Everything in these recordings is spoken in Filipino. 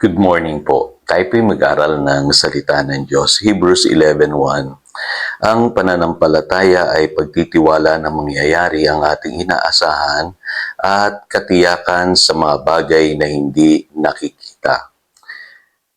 Good morning po. Tayo po'y mag-aral ng salita ng Diyos. Hebrews 11:1. Ang pananampalataya ay pagtitiwala na mangyayari ang ating inaasahan at katiyakan sa mga bagay na hindi nakikita.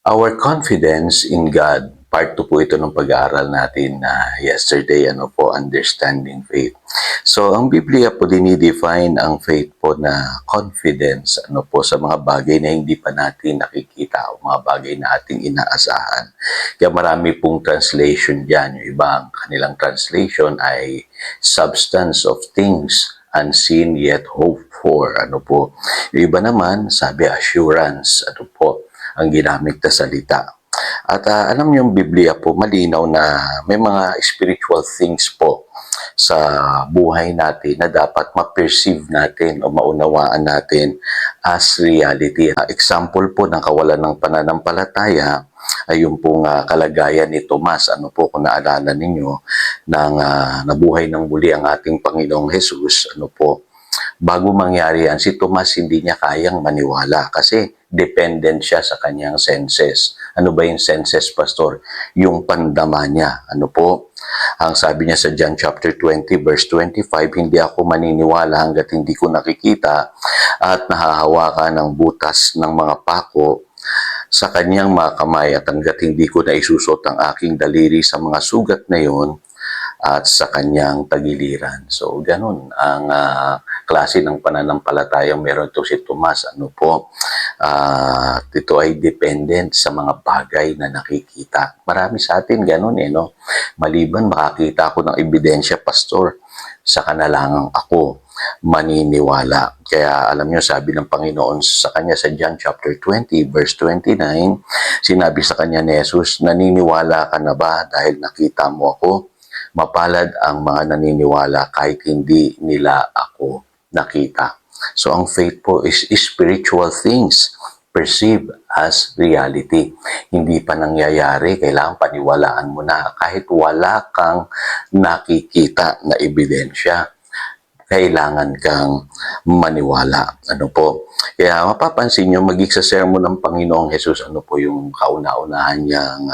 Our confidence in God, part 2 po ito ng pag-aaral natin yesterday, understanding faith. So, ang Biblia po dinidefine ang faith po na confidence, sa mga bagay na hindi pa natin nakikita o mga bagay na ating inaasahan. Kaya marami pong translation diyan. Yung ibang kanilang translation ay substance of things unseen yet hoped for. Yung iba naman, sabi assurance, ang ginamit na salita. At alam niyo yung Biblia po, malinaw na may mga spiritual things po sa buhay natin na dapat ma-perceive natin o maunawaan natin as reality. Example po ng kawalan ng pananampalataya ay yung pong kalagayan ni Tomas. Kung naalala ninyo, nang nabuhay ng muli ang ating Panginoong Jesus, bago mangyari yan, si Tomas hindi niya kayang maniwala kasi dependent siya sa kanyang senses. Ano ba yung senses, Pastor? Yung pandama niya. Ang sabi niya sa John chapter 20 verse 25, hindi ako maniniwala hanggat hindi ko nakikita at nahahawakan ng butas ng mga pako sa kanyang mga kamay at hanggat hindi ko naisusot ang aking daliri sa mga sugat na yon at sa kanyang tagiliran. So, ganun ang klase ng pananampalatayang meron ito si Tomas. Ito ay dependent sa mga bagay na nakikita. Marami sa atin ganun Maliban makakita ako ng ebidensya, Pastor, saka na lang ako maniniwala. Kaya alam niyo, sabi ng Panginoon sa kanya sa John chapter 20 verse 29, sinabi sa kanya ni Jesus, naniniwala ka na ba dahil nakita mo ako? Mapalad ang mga naniniwala kahit hindi nila ako nakita. So ang faith po is spiritual things perceived as reality. Hindi pa nangyayari, kailangan paniwalaan mo na kahit wala kang nakikita na ebidensya. Kailangan kang maniwala. Kaya mapapansin nyo, maging sa sermon ng Panginoong Jesus, yung kauna-unahan niyang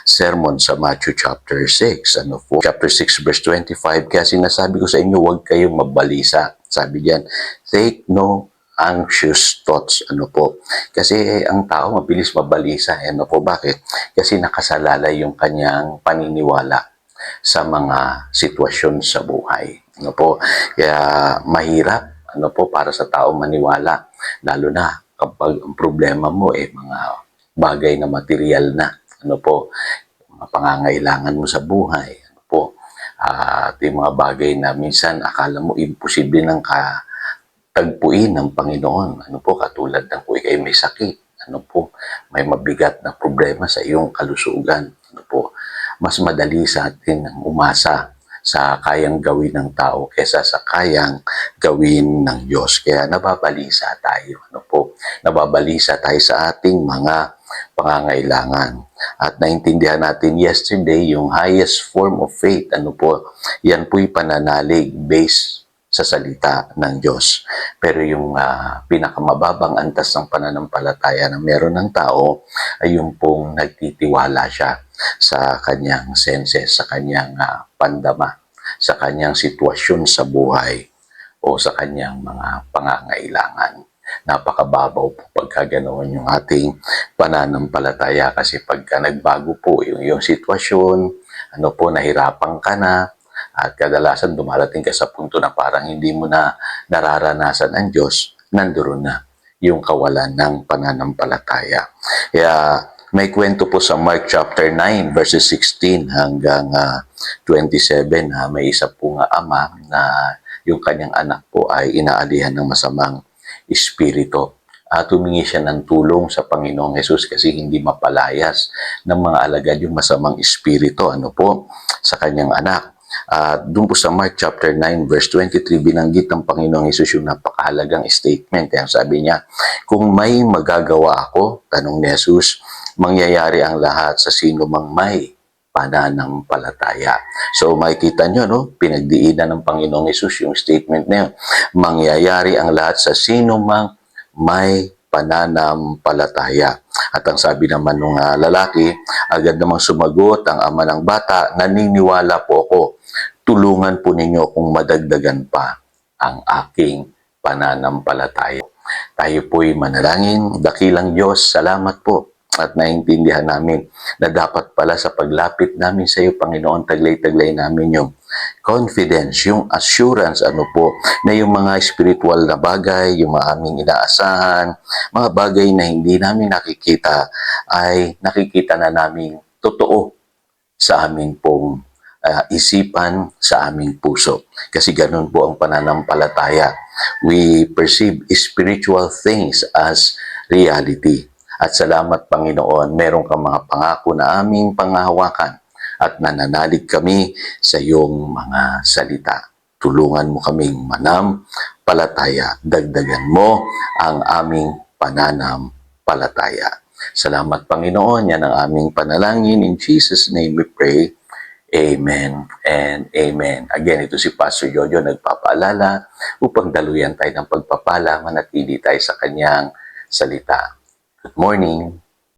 sermon sa Matthew chapter 6. Chapter 6 verse 25, kaya sinasabi ko sa inyo, huwag kayong mabalisa. Sabi diyan, take no anxious thoughts. Kasi ang tao mabilis mabalisa. Bakit? Kasi nakasalalay yung kanyang paniniwala sa mga sitwasyon sa buhay. Kaya mahirap para sa tao maniwala, lalo na kapag ang problema mo mga bagay na material na, mga pangangailangan mo sa buhay, at yung mga bagay na minsan akala mo imposible nang tagpuin ng Panginoon. Katulad ng kung ikay may sakit, may mabigat na problema sa iyong kalusugan, mas madali sa atin ang umasa sa kayang gawin ng tao kesa sa kayang gawin ng Diyos. Kaya nababalisa tayo. Nababalisa tayo sa ating mga pangangailangan. At naintindihan natin yesterday yung highest form of faith. Yan po'y pananalig based sa salita ng Diyos. Pero yung pinakamababang antas ng pananampalataya na meron ng tao ay yung pong nagtitiwala siya sa kanyang senses, sa kanyang pandama, sa kanyang sitwasyon sa buhay o sa kanyang mga pangangailangan. Napakababaw po pagka ganoon yung ating pananampalataya kasi pagka nagbago po yung sitwasyon, nahirapan ka na, at kadalasan dumarating ka sa punto na parang hindi mo na nararanasan ang Diyos, nandoon na yung kawalan ng pananampalataya. Kaya may kwento po sa Mark chapter 9 verses 16 hanggang 27 may isa pong ama na yung kanyang anak po ay inaalihan ng masamang espiritu. Humingi siya ng tulong sa Panginoong Jesus kasi hindi mapalayas ng mga alagad yung masamang espiritu sa kanyang anak. Doon po sa Mark chapter 9 verse 23, binanggit ng Panginoong Hesus yung napakahalagang statement. Kaya sabi niya, kung may magagawa ako, tanong ni Jesus, mangyayari ang lahat sa sino mang may pananampalataya. So makikita nyo, pinagdiinan ng Panginoong Hesus yung statement na yun. Mangyayari ang lahat sa sino mang may pananampalataya. At ang sabi naman ng lalaki, agad namang sumagot ang ama ng bata, naniniwala po ako. Tulungan po ninyo kung madagdagan pa ang aking pananampalataya. Tayo po'y manalangin. Dakilang Diyos, salamat po. At naintindihan namin na dapat pala sa paglapit namin sa iyo, Panginoon, taglay-taglay namin yung confidence, yung assurance, na yung mga spiritual na bagay, yung mga aming inaasahan, mga bagay na hindi namin nakikita, ay nakikita na namin totoo sa aming pong isipan, sa aming puso. Kasi ganun po ang pananampalataya. We perceive spiritual things as reality. At salamat, Panginoon, meron kang mga pangako na aming panghahawakan at nananalig kami sa iyong mga salita. Tulungan mo kaming manampalataya. Dagdagan mo ang aming pananampalataya. Salamat, Panginoon. Yan ang aming panalangin. In Jesus' name we pray. Amen and amen. Again, ito si Pastor Jojo nagpapaalala upang daluyan tayo ng pagpapala, manatili tayo sa kanyang salita. Good morning.